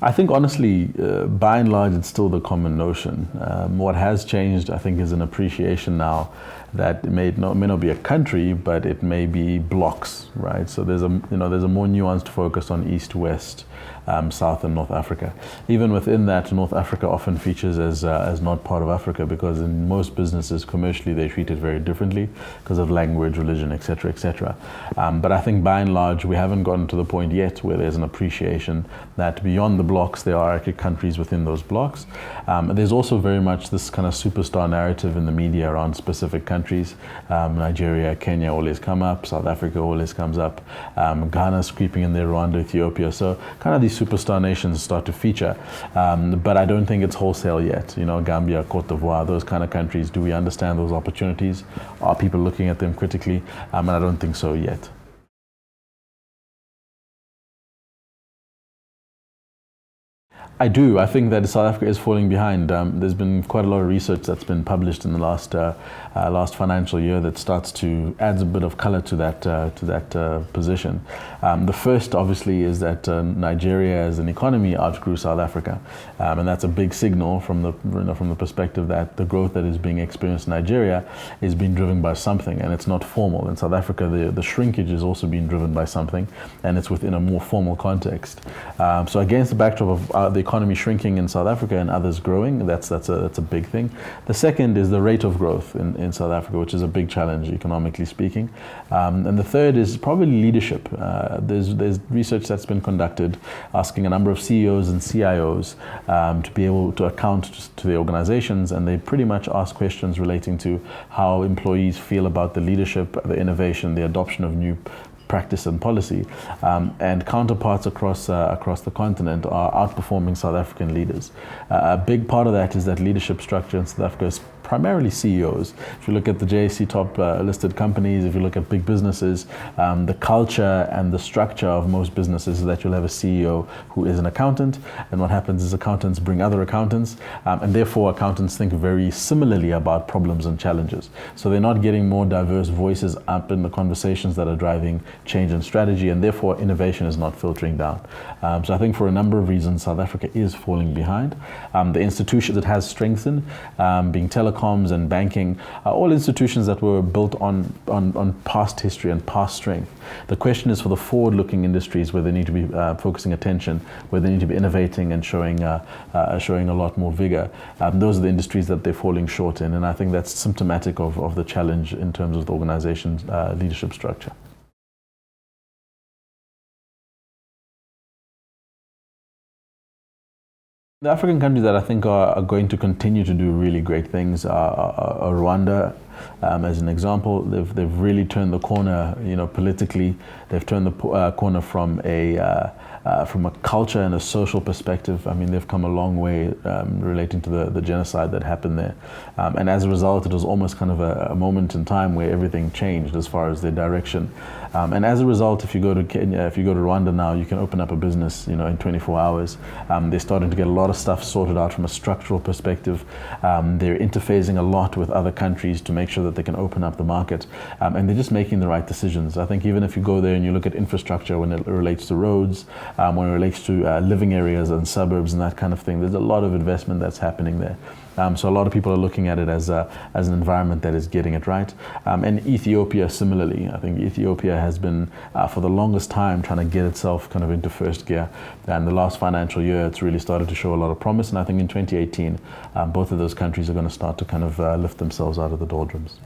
I think honestly, by and large, it's still the common notion. What has changed, I think, is an appreciation now that it may not be a country, but it may be blocks, right? So there's a more nuanced focus on East, West, South, and North Africa. Even within that, North Africa often features as not part of Africa, because in most businesses, commercially, they treat it very differently because of language, religion, etc., etc. But I think by and large, we haven't gotten to the point yet where there's an appreciation that beyond the blocks, there are actually countries within those blocks. There's also very much this kind of superstar narrative in the media around specific countries. Nigeria, Kenya always come up, South Africa always comes up, Ghana's creeping in there, Rwanda, Ethiopia. So kind of these superstar nations start to feature. But I don't think it's wholesale yet. Gambia, Cote d'Ivoire, those kind of countries, do we understand those opportunities? Are people looking at them critically? And I don't think so yet. I do. I think that South Africa is falling behind. There's been quite a lot of research that's been published in the last financial year that starts to adds a bit of color to that position. The first, obviously, is that Nigeria as an economy outgrew South Africa, and that's a big signal from the perspective that the growth that is being experienced in Nigeria is being driven by something, and it's not formal. In South Africa, the shrinkage is also being driven by something, and it's within a more formal context. So against the backdrop of the economy shrinking in South Africa and others growing, that's a big thing. The second is the rate of growth in South Africa, which is a big challenge economically speaking. And the third is probably leadership. There's research that's been conducted asking a number of CEOs and CIOs to be able to account to the organizations, and they pretty much ask questions relating to how employees feel about the leadership, the innovation, the adoption of new practice and policy, and counterparts across the continent are outperforming South African leaders. A big part of that is that leadership structure in South Africa is primarily CEOs. If you look at the JSE top listed companies, if you look at big businesses, the culture and the structure of most businesses is that you'll have a CEO who is an accountant, and what happens is accountants bring other accountants, and therefore accountants think very similarly about problems and challenges. So they're not getting more diverse voices up in the conversations that are driving change and strategy, and therefore innovation is not filtering down. So I think for a number of reasons, South Africa is falling behind. The institutions it has strengthened, being telecoms and banking, are all institutions that were built on past history and past strength. The question is for the forward-looking industries where they need to be focusing attention, where they need to be innovating and showing a lot more vigor. Those are the industries that they're falling short in, and I think that's symptomatic of the challenge in terms of the organization's leadership structure. The African countries that I think are going to continue to do really great things are Rwanda, as an example. They've really turned the corner, politically. They've turned the corner from a culture and a social perspective. I mean, they've come a long way relating to the genocide that happened there. And as a result, it was almost kind of a moment in time where everything changed as far as their direction. And as a result, if you go to Kenya, if you go to Rwanda now, you can open up a business, in 24 hours. They're starting to get a lot of stuff sorted out from a structural perspective. They're interfacing a lot with other countries to make sure that they can open up the market. And they're just making the right decisions. I think even if you go there and you look at infrastructure when it relates to roads, when it relates to living areas and suburbs and that kind of thing, there's a lot of investment that's happening there. So a lot of people are looking at it as an environment that is getting it right. And Ethiopia similarly. I think Ethiopia has been, for the longest time, trying to get itself kind of into first gear. And the last financial year, it's really started to show a lot of promise. And I think in 2018, both of those countries are going to start to kind of lift themselves out of the doldrums.